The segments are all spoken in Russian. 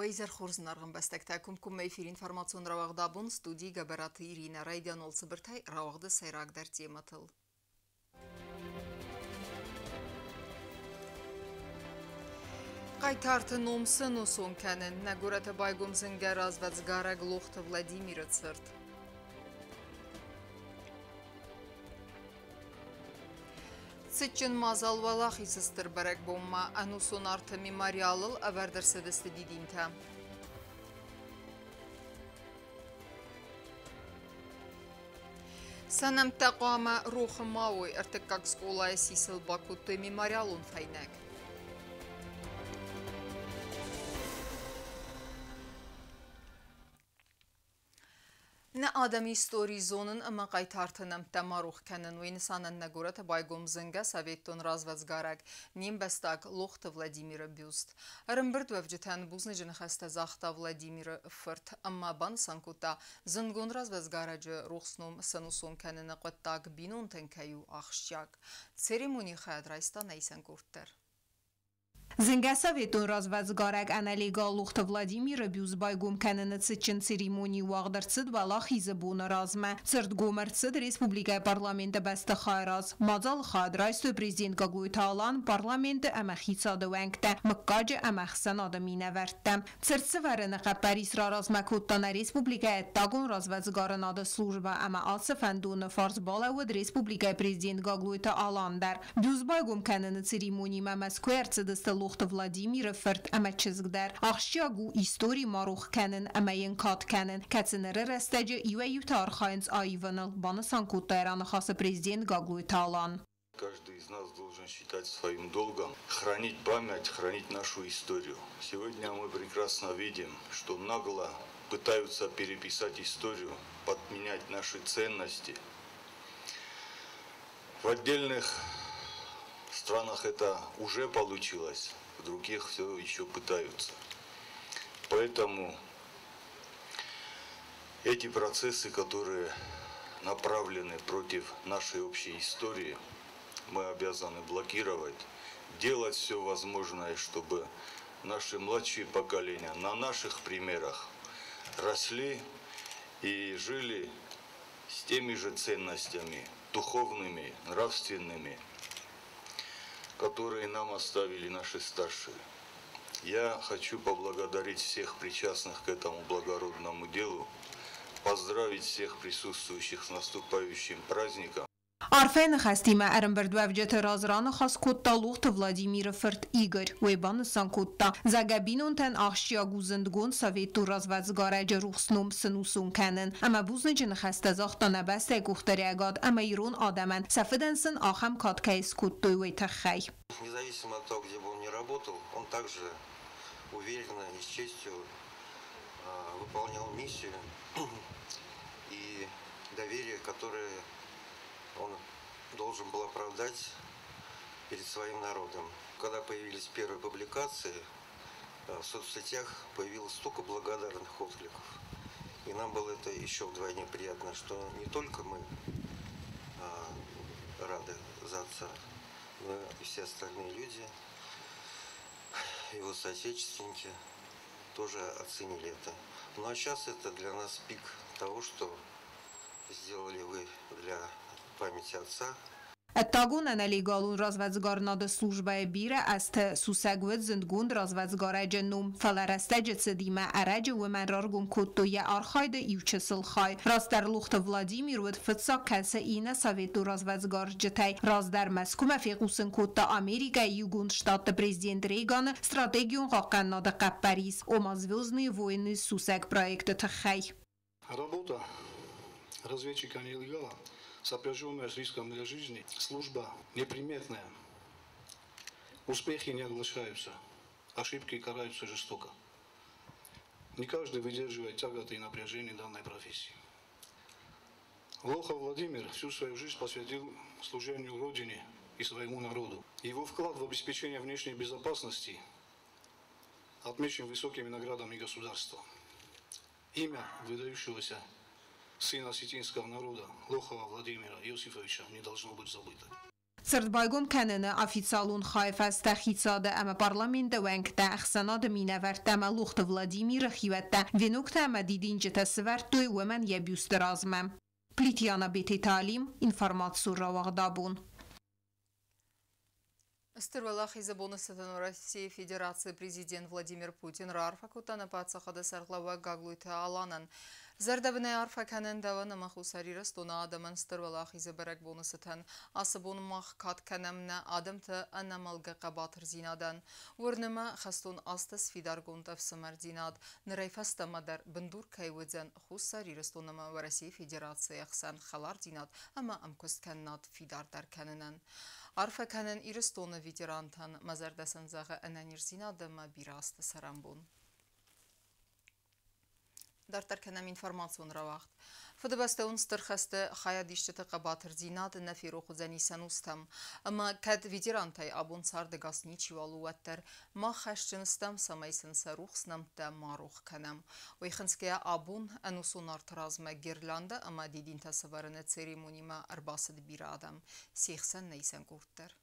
Вайзер Хорзнарган бастактакум эфир информацион равагдабун студии габараты Ирина Райдиан олцыбыртай равагды сайрагдар тематыл. Қайтарты номсын усон кәнін, нәгураты байгумзынга развацгара глохты Владимира цырт. Цитчин мазал валахи сыстыр бәрәк бомма, анусон арты мемориалыл әвәрдірсідісті дединті. Санам тақуама рухы мауы әртіккак сколая сисыл бакутты мемориалын файнәк. نه آدمی ستوری زونن اما قایتارتنم تماروخ کنن و انسانن نگورت بایگم زنگه سویتون رازوزگارگ نیم بستاق لخت ولادیمیر بیوست. رمبرد وفجتن بوزن جنخست زاخت ولادیمیر فرت اما بان سانکوتا زنگون رازوزگارج روخسنوم سنوسون کنن قطاق بینون تنکیو آخشیاگ. سریمونی خیاد رایستا نیسن گورتر. Զնգասավետուն ռազվածգարակ անալիգա լուխտը Վլադիմիրը բյուզբայգում կաննը ծիչն ցերեմոնի վաղդրցդ վալախիզը բունը ռազմը ծրդ գոմերցդ ռեսպուբլիկայի պարլամենտը բաստը խայրած մազալ խադրայստը պրեզիդենտ գագույթալան պարլամենտը ամախիցադը վենկտը մկաջը ամախսան ադամին ավերտը ծրծվարը նկապարիս ռազմակոտտանա ռեսպուբլիկայի տագուն ռազվածգարն ադը սլուժբա ամա ալսը ֆանդունը ֆարզ բալավուդ ռեսպուբլիկայի պրեզիդենտ գագույթալանդար բյուզբայգում կաննը ցերեմոնի մամասկուերցդստը لخت ولادیمیر فرد اما چزگدر آخشیاگو ایستوری ماروخ کنن اما ینکات کنن کتنره رستجه ایوه یو تارخاینز آیوانل بانسان کودتایران خاص президент گاگلوی تالان. Каждый из нас должен считать своим долгом хранить память, хранить нашу историю. Сегодня мы прекрасно видим, что нагло пытаются переписать историю, подменять наши ценности. В отдельных В странах это уже получилось, в других все еще пытаются. Поэтому эти процессы, которые направлены против нашей общей истории, мы обязаны блокировать, делать все возможное, чтобы наши младшие поколения на наших примерах росли и жили с теми же ценностями, духовными, нравственными, которые нам оставили наши старшие. Я хочу поблагодарить всех причастных к этому благородному делу, поздравить всех присутствующих с наступающим праздником. Арфен хастима армбердвавджет разран хас кутта лухт Владимир Ферт Игорь вебан санкутта загабинунтен ахшиагу зندگون совету развацгарaj рухснум сынусун канен ама бузнежин хастазахта набасте гухтарягад ама ирун адаман сафеденсен ахам каткайс куттуй вейтахай. Независимо от того, где бы он ни работал, он также уверенно и с честью выполнял миссию и доверие, которое он должен был оправдать перед своим народом. Когда появились первые публикации, в соцсетях появилось столько благодарных откликов. И нам было это еще вдвойне приятно, что не только мы рады за отца, но и все остальные люди, его соотечественники тоже оценили это. Ну а сейчас это для нас пик того, что сделали вы для памяти отца. التاگون انالیگالون رازوزگارناد سلوجبای بیره است سوسگوت زندگون رازوزگاره جنوم فلرسته جسدیمه ارج و من رارگون کتوی آرخاید ایوچسل خای راست در لخت ولادیمیر ود فتسا کلسه اینه سویتو رازوزگار جتای راز در مسکوم فیقوسن کتا امریکا یوگون شتات پریزیدنت ریگان استراتیگیون قاقن ناد قب پریز و مازوزنی ووینی سوسگ پرویکت تخی. Работа разведчика нелегала, сопряженная с риском для жизни, служба неприметная. Успехи не оглашаются, ошибки караются жестоко. Не каждый выдерживает тяготы и напряжение данной профессии. Лохов Владимир всю свою жизнь посвятил служению Родине и своему народу. Его вклад в обеспечение внешней безопасности отмечен высокими наградами государства. Имя выдающегося сына осетинского народа Лохова Владимира Иосифовича не должно быть забыто. Սրտբայգում քանենը официалун խայֆաստա խիցադը ամա պարլամենտը վենքտա ախսանադը մինավերտա մալուխտը Վլադիմիրը խիվետտա վենուկտա ամա դիդինջտա սվարտույ վեմեն եբյուստրազմը Պլիտյանը բիթի տալիմ ինվորմացու ռավաղդաբուն Стырвалах из бонусов России Федерации президент Владимир Путин Рарфакутана Пацахада Сарклава Гаглуйта Аланан. Зардабне Арфаканен Давана Махусари Растона Адаман Стырвалах из Барак бонусатан Асабун Мах Катканамна Адамта Анамалга Кабатр Зинадан. Урнема Хастун Астас Фидаргунтов Самардинад Нарайфаста Мадар Бандур Кайвудзан Хусари Растонама в России Федерации Ахсан Халардинад Ама Амкостканнад Фидардар Каненан. Արֆականն իրս տոնը վիտերանթան մազարդասան զաղը ընանիրզինա դմա բիրաստը սարանբուն։ Դարտարքանամ ինվորմացիոն ռավաղտ։ Ֆդբաստեուն ստրխաստը խայադիշտը կաբաթր զինատ նավիրոխ ուզանիսան ուստամ, ըմա կադ վիտերանթայ աբուն սարդը գասնի չիվալու ատտար, մա խաշճնստամ սամայսն սարուխսնամ տա մարուխ կանամ։ Ոյխնսկեա աբուն անուսուն արդրազմը գիրլանդը ըմա դիդին տասավարնը ծերիմոնիմա արբասը դբիրա ադամ, սիխսան նայսան կուրտեր։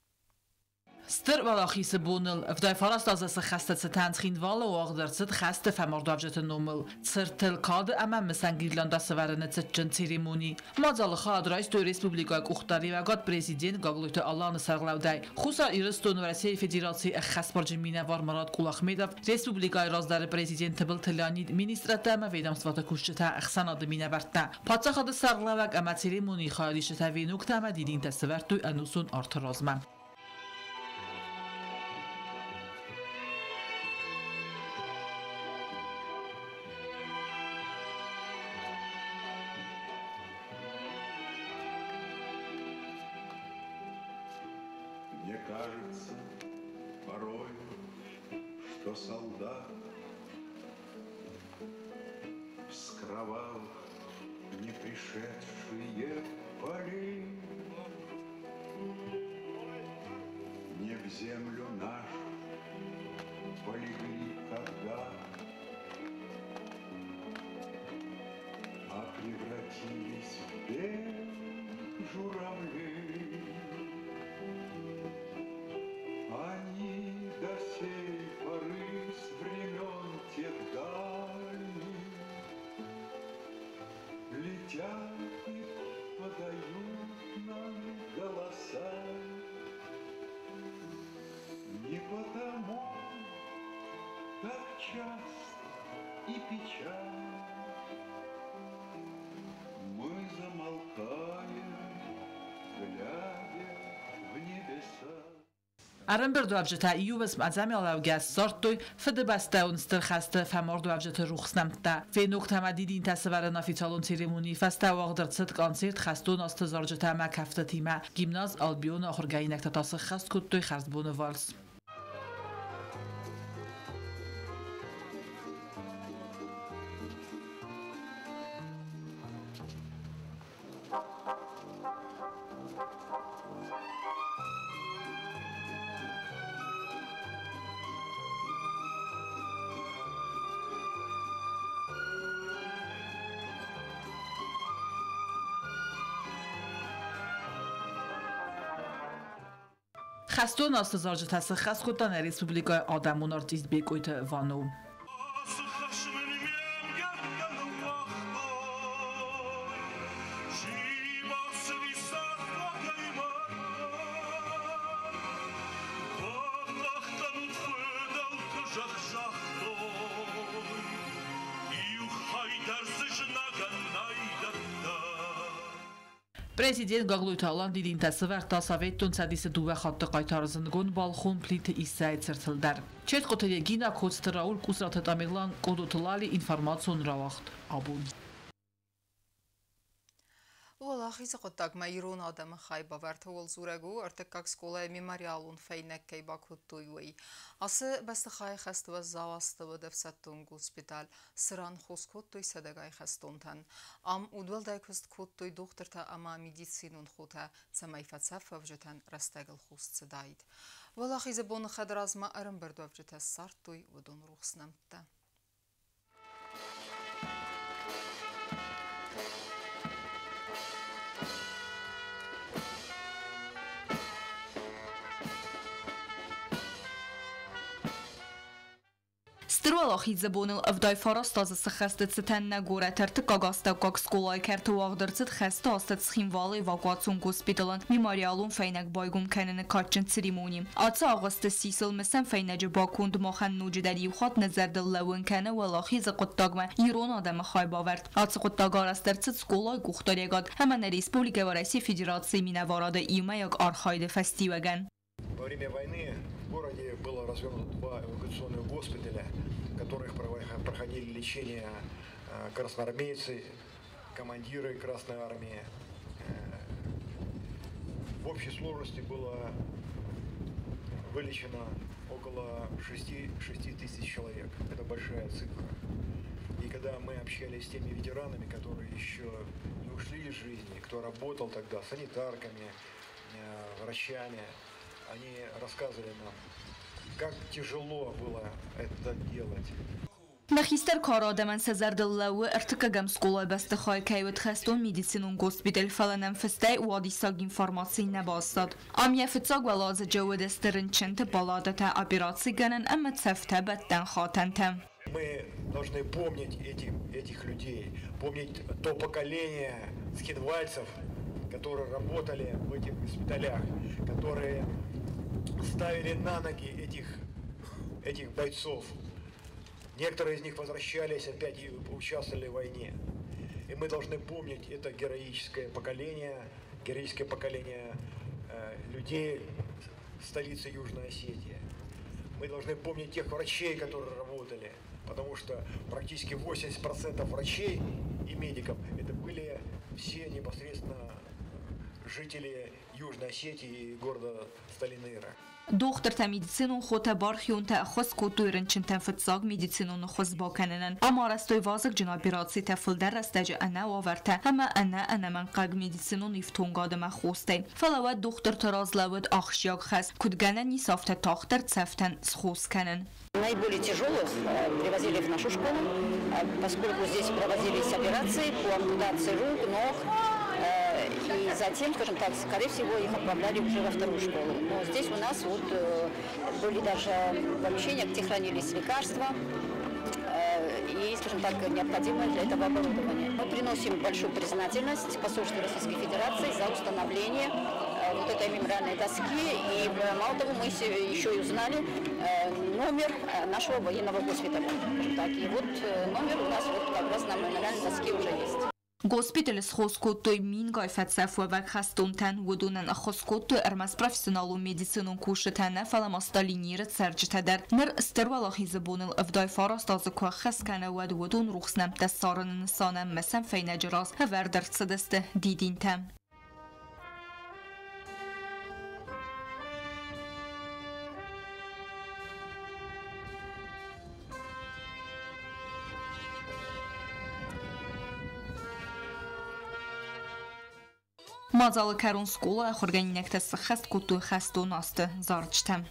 Stër valachi se bonel, vdaj farast az se khastet se tanskhin walla o agderset khaste famordavjet nomel. Tsirtel kade ama mesan Girlanda severene tsetchen ceremoni. Mazal khadrais to Respublika Uxtari ve gat prezident Gagluta Allah'ını sarglavday. Xusa İriston Rusya Federasyası khasparjı mina var Marat Qulaxmedov Respublika razdarı prezident bil Tlanid ministratama vedamstvata kushta axsan adı mina bartda. Patsaxadı sarglavak ama ceremoni khalishta ve nuktama didin tasvertu anusun artırazma. Мне кажется порой, что солдат вскрывал не пришедшие поли, не в землю нашу полегли когда, а превратились в белых журавлей. Они до сей поры с времен тех дальних летят и подают нам голоса. Не потому так часто и печально мы замолкаем, глядя в небеса. Arrenberdo avjeta iuves mazami alavgas sortoy fdbastaun strkhaste famordo avjeta ruxnamta ve noktama didin tasvaran oficialon ceremoni fasta wagdert koncert khastun astazarjeta ma kaftatima gimnaz albion oxirgainak tatas khast kuttoy kharzbon vals Khastun astazarjeta khast kutan Respublika Adamun artist bekoyt vanu Prezident Gagluta Alan didin tasavvur tasavettun sadise duva khatta qaytarzıngon balxon plite isayt sırtıldar. Çet qotaya gina kostraul kusrat tamirlan qodotlali informatsion ravaqt abun. Валахи сaqotak mayrun adamı xaybavart ol zuragu artakak skola memorialun feynek keybakuttuy. Асы басты xay xastva zavastava defsattun hospital sıran xoskottoy sadagay xastontan. Am udvalday kostkottoy doktorta ama medicinun xota samayfatsaf vjatan rastagl xostsidayt. Валахи забон xadrazma armberdovjeta sartoy vodon ruxsnamta. Стырвалахи забонил авдай фарастаза сахасты цитен нагуре тертык агаста как скулай керту агдырцит хаста астат схимвалы эвакуацион госпиталан мемориалун фейнак байгум кенене качын церемонии. Атса агасты сисыл месен фейнеджи бакунд махан нуджидали ухат назардал лавун кене валахи закуттагма ирон адам хай баверд. Атса куттагар астырцит скулай гухтарегад хамана республика ва Россия Федерации минаварада имаяк архайды фестиваган. Во время войны в городе было развернуто 2 эвакуационных госпиталя, в которых проходили лечение красноармейцы, командиры Красной Армии. В общей сложности было вылечено около 6 тысяч человек. Это большая цифра. И когда мы общались с теми ветеранами, которые еще не ушли из жизни, кто работал тогда санитарками, врачами, они рассказывали нам, как тяжело было это делать. نخیستر کارآدمان سزردللو ارتکاگم سکولای بسته خواهی که ایوت خستون میدیسینون گوسپیدل فلنم فسته وادی ساگ انفارماسی نباستاد. امیه فتساگ ولاز جود استرن چنت بالادت اپیراسی گنن اما تفته بدن خاتنتم. Мы должны помнить этих людей, помнить то поколение скидвальцев, которые работали в этих госпиталях, которые ставили на ноги этих бойцов. Некоторые из них возвращались опять и участвовали в войне. И мы должны помнить это героическое поколение людей столицы Южной Осетии. Мы должны помнить тех врачей, которые работали, потому что практически 80% врачей и медиков это были все непосредственно жители Южной Осетии и города Сталиныра. دختر تا میدیسینون خوته بارخیون تا خواست کتوی رنچن تنفتساگ میدیسینون خواست باکننن اما رستوی وازق جنابی رادسی تفل در رستج انا وورته همه انا من قاق میدیسینون افتونگاد ما خوسته فلوات دختر تراز لود آخشیاگ خست کدگنن نیسافته تاختر تفتن سخوز کنن. Наиболее тяжелых привозили в нашу школу, поскольку здесь проводились операции по ампутации рук, ног, и затем, скажем так, скорее всего, их отправляли уже во вторую школу. Но здесь у нас вот были даже помещения, где хранились лекарства и, скажем так, необходимое для этого оборудование. Мы приносим большую признательность посольству Российской Федерации за установление вот этой мемориальной доски. И мало того, мы еще и узнали номер нашего военного госпиталя. И вот номер у нас вот как раз на мемориальной доске уже есть. Госпиталь с хоскотой мингай фатсафовак хастунтан ودونن خسکوتو ارمس پروفسیونالو медицину кушетане فلاماستالینیر سرجتدر نر استروالاخی زبونل افدای فاراست از که خسکنه ودون روخسنم دستارن نسانم مسن فینجراس هور در صدسته دیدین تم. Мазалы Карун скула охорганинекте сахаст куту хасту насты зарчтем.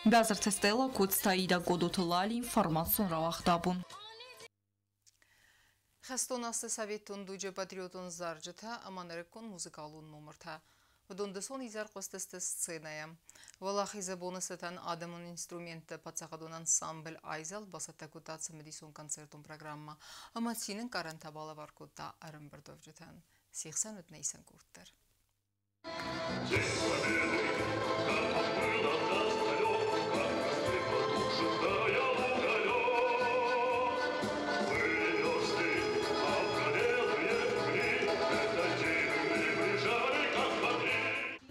Базар тестела кудстаида годутулали информацион равахтабун. Хестонасты советун дуджа патриотун зарджата аманерекон музыкалун номерта. Вдондесон изар костесте сценая. Валахи забонесетен адамун инструменты пацахадун ансамбль айзел басата кутаца медисон концертун программа. Аматсинин карантабала варкута арымбердовджатан. Сихсан өтнейсен курттер.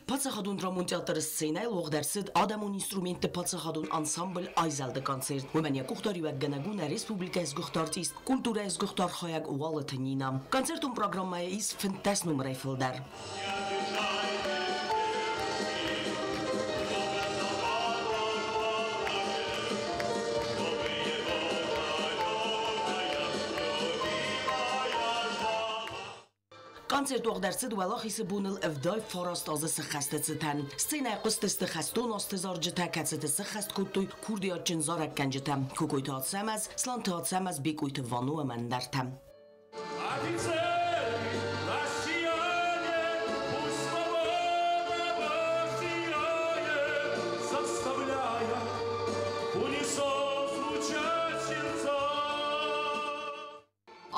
Пацахадун драмон театр сценай логдарсид адамун инструменты пацахадун ансамбль айзалды концерт. Вымания кухтари вагганагуна республика из гухтартист, культура из гухтар хаяг уалатынина. Концертун программая из фентеснум рейфилдар. Концерт угдарцид валахисы буныл вдай фараст азысы хастацитан. Сцена қыстысты хастон астызар жыта кацетысы хаст куттуй курдият жинзарак канжитам. Кукой таатсамаз, слан таатсамаз бекойты вану амандартам.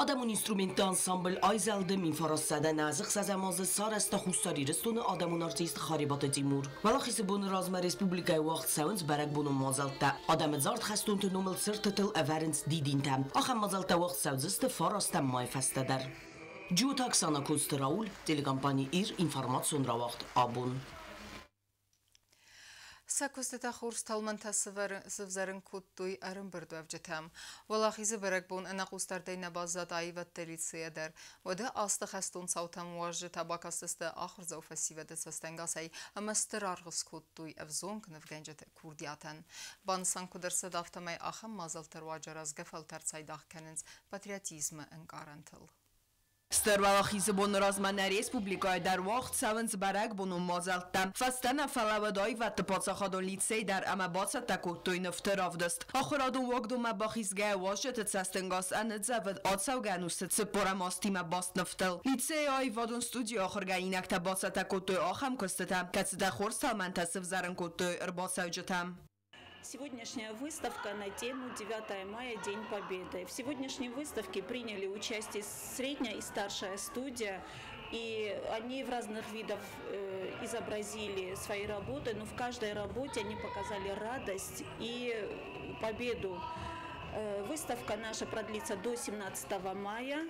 آدمون اینسترومنت انسامبل آیزلده میفرستاده نازق سازمازه سارسته خوستاری رستون آدمون آرتیست خاریبات تیمور ولاخیس بون رازم رسپوبلیکای وقت ساونز برک بونو مازلته آدم زارد خستون تو نومل سرتتل اورنس دیدین تم آخم مازلته وقت ساوزست فراسته مای فسته در جو تاکسانا کوست راول تلگامپانی ایر اینفرماتسون را وقت آبون Sakosteta khurs talmanta svzarin kuttuy arınbırdu avjetam. Valaxizi berekbon ana qustardayna bazat ayvat delitsiyeder. Vada astı xastun sautam wajı tabakasısta axır zaufasivede sastengasay amastirarğız kuttuy avzonk nevgenjet kurdiyatan. Bansan kudersa daftamay axam mazaltar wajaraz gefaltar saydah kenins patriotizmi engarantıl. Ստերվալախիզը բոնորազման ռեսպուբլիկայի դար վաղտ սավնց բարակ բոնում մազալտամ ֆաստանա ֆալավադոյ վատ պոցախադոն լիցեյ դար ամա բացա տակոտոյ նվտրավդստ ախորադուն վոգդում աբախիզգայ վաշետ ցաստենգաս անձավդ ոցավ գանուսը ծպորամաստիմա բաստ նվտել լիցեյ այ վադուն ստուդիո ախորգայինակ տա բացա տակոտոյ ախամ կստտամ կացդա խորս համանտասվ զարնկոտոյ ըրբասավջտամ Сегодняшняя выставка на тему 9 мая, День Победы. В сегодняшней выставке приняли участие средняя и старшая студия, и они в разных видах изобразили свои работы, но в каждой работе они показали радость и победу. Выставка наша продлится до 17 мая.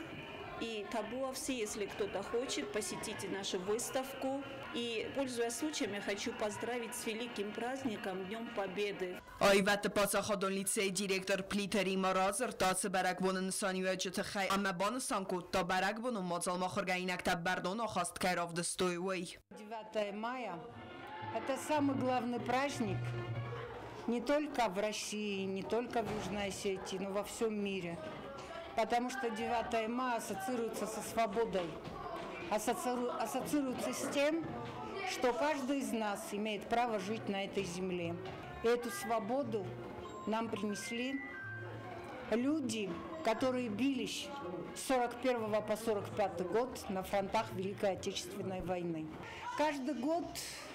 И табуовцы, если кто-то хочет, посетите нашу выставку. И, пользуясь случаем, я хочу поздравить с великим праздником Днем Победы. Այվատը պացախադոն լիցեի դիրեկտոր Պլիտերի Մարազր տացը բարակվոնը նսանի վեջը խայ ամա բանը սանկոտ տա բարակվոնը մոծալ մախորգայինակ տա բարդոն ախաստ կայրով դստոյ վեյ 9 мая – это самый главный праздник не только в России, не только в Южной Осетии, но во всем мире. Потому что 9 мая ассоциируется со свободой, ассоциируется с тем, что каждый из нас имеет право жить на этой земле. И эту свободу нам принесли люди, которые бились с 41 по 45 год на фронтах Великой Отечественной войны. Каждый год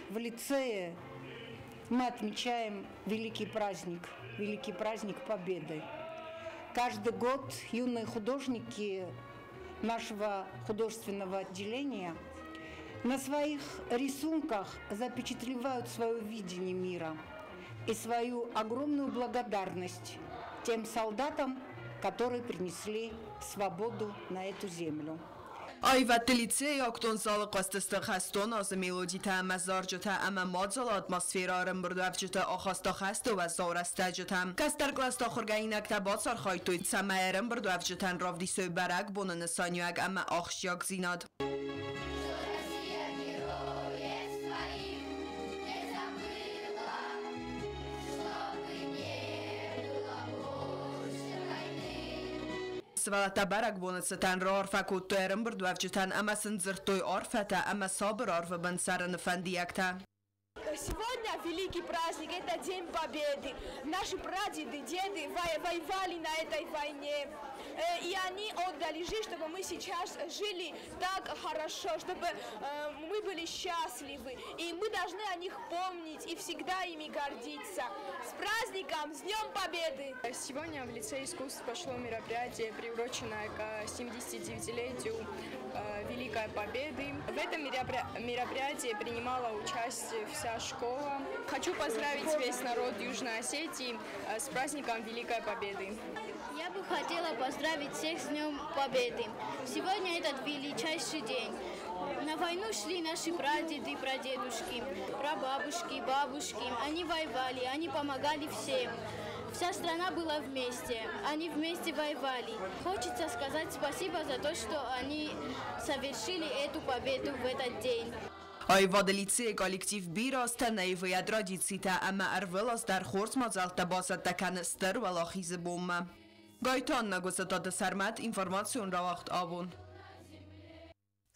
в лицее мы отмечаем великий праздник Победы. Каждый год юные художники нашего художественного отделения на своих рисунках запечатлевают свое видение мира и свою огромную благодарность тем солдатам, которые принесли свободу на эту землю. Այվատը լիցեի ակտոն զալը қաստստը խաստոն ազը մելոդի տա ամազար ջտա ամա մadzal atmosfera արմբրդավ ջտա ախաստա խաստո və զորաստա ջտա կաստար կլաստա խորգայինակ տա բացար խայտույt սամայերն բրդավ ջտան rovdi сөй բարակ բոնը նսանյուակ ամա ախշյակ զինad Svata barak bonetsatan rorfa kutterem brdwavchitan ama сынзыртой орфата ama sabr орфа бансаран фандиякта. Сегодня великий праздник, это День Победы. Наши прадеды, деды воевали на этой войне. И они отдали жизнь, чтобы мы сейчас жили так хорошо, чтобы мы были счастливы. И мы должны о них помнить и всегда ими гордиться. С праздником, с Днем Победы! Сегодня в лицее искусств прошло мероприятие, приуроченное к 79-летию Великой Победы. В этом мероприятии принимала участие вся школа. Хочу поздравить весь народ Южной Осетии с праздником Великой Победы. Я бы хотела поздравить всех с Днем Победы. Сегодня этот величайший день. На войну шли наши прадеды, прадедушки, прабабушки, бабушки. Они воевали, они помогали всем. Вся страна была вместе, они вместе воевали. Хочется сказать спасибо за то, что они совершили эту победу в этот день. Այվադը լիցեի կոլեկտիվ բիրոստը նայվի ադրադիցիտա ամա արվելոս դար խորց մազալտա բասատական ստր վալախիզը բոմը։ Գայթան նագոսատատը սարմատ ինվորմացիոն ռավաղտ ավուն։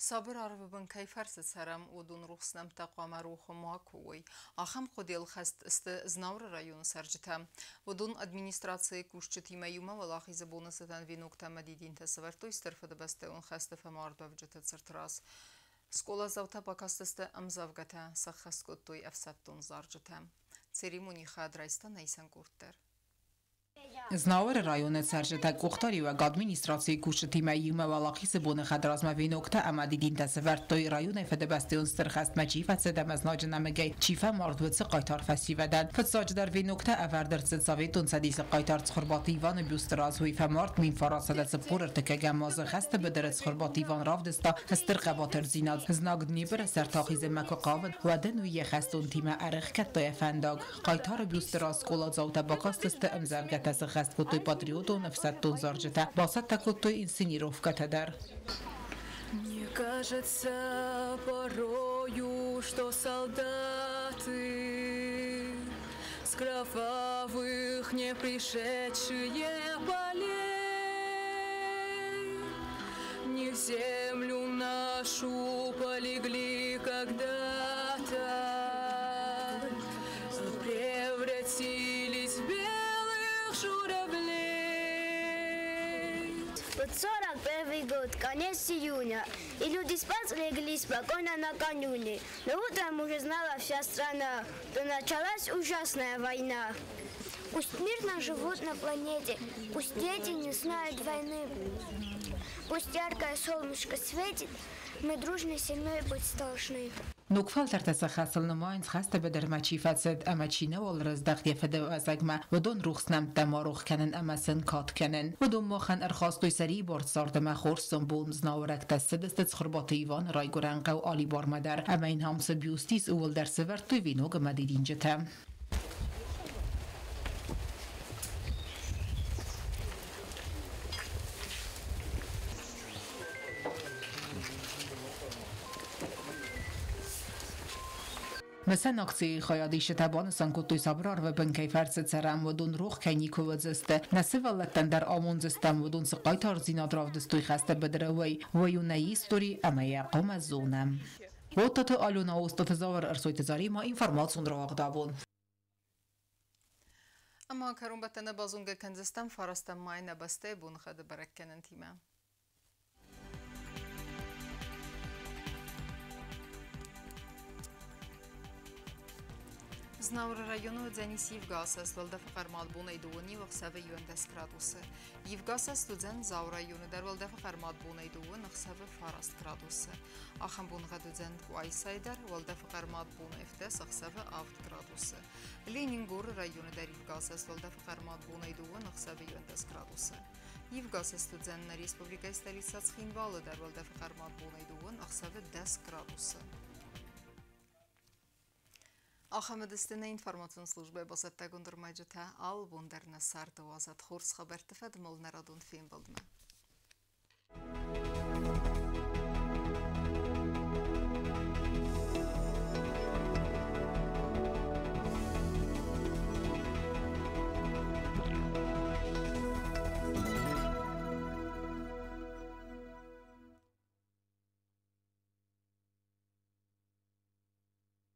صابر عربن كيفرس سرم ودون رخصنم تقام روح ماكوي آخم خوديل خست است زناور رايون سرجتم ودون ادمنستراتسي كوشتي ميوما ولاخي زبون ستن وينوكتا مديدين تسورتو استرفد بسته اون خست فمارد وفجت تسرتراس سكولا زوتا باكاستست امزافغتا سخسكوتوي افساتون زارجتم церемонии хадрайста Нейсан Куртер. Znauer rayonu Սարժետակ Կողտարի ու ադմինիստրացիայի կուշտիմայի մավալախի սբոնը խադրազմավին օկտա ամադիդին տասվարտոյ ռայուն է ֆեդեբաստիոն ստրխաստ մաչի ֆացեդամազնոջնամեգայ չիֆա մարդվծը qaytar ֆեսիվադան ֆծոջդարվին օկտա ավարդրծը ծավետուն սադիսը qaytar ծխրբատի Ivանը բյուստրազ հույֆա մարդ մին ֆարասադացը փորր տկագամազը խաստը բդրեց խրբատի Ivan ravdստա հստրխավատեր զինած հզնագ դնիբրը սարտախիզը մակոկավ վադեն ու եխաստուն թիմա արեղ կատոյ ֆանդագ qaytar բյուստրազ կոլազաուտա բակաստստը ամզարգատա Хасткотой патриотов всаттон заржета, басата котой инсценировка тадар. Мне кажется порою, что солдаты с кровавых не пришедшие полей не в землю нашу полегли когда-то, превратились в Вот 41 год, конец июня, и люди спать легли спокойно накануне. Но утром уже знала вся страна, что началась ужасная война. Пусть мирно живут на планете, пусть дети не знают войны. Пусть яркое солнышко светит, мы дружно сильны быть должны. نوکفال ترتسخصل نماینز خسته به در مچی فسد اما چینه والرز دختی فده و ازگمه و دون روخسنم دماروخ کنن اما سن کات کنن و دون مخن ارخاستوی سری بارد ساردمه خورسون بونز ناورک تسد است خربات ایوان رای گرنقه و آلی بار مدر اما این همس بیوستیز اول در سور توی وینوگ مدیدین جتم مثل نقطه خیالی شتابان سانکوتوی سابرار و بنکی فرس سرم و دون روح کنی کوزسته نسه ولتن در آمون زستم و دون سقای تارزینات رافدستوی خسته بدروی و یونایی استوری اما یقوم از زونم و تاتو آلونا و استات زاور ارسوی تزاری ما اینفرماتسون رو آقدابون اما کرون بتنه بازونگه کنزستم فارستم مای نبسته بون خد برکنن تیمه Знаур району дзенис Евгасас, валда фақармал бунай дуани вақсаве юндес градусы. Евгасас дудзен заур району дар валда фақармал бунай дуан вақсаве фараст градусы. Ахам бунга дудзен куайсайдар, валда фақармал бунай фтес вақсаве авт градусы. Ленингур району дар Евгасас, валда фақармал бунай дуан вақсаве юндес градусы. Евгасас дудзен на республика столица Цхинвалы дар валда фақармал бунай дуан вақсаве 10 градусы. Ахамедистина информационной службы басаттагун дурмайжата ал бундарна сарты вазат хорс хабар тфад мол нарадун фин болдма.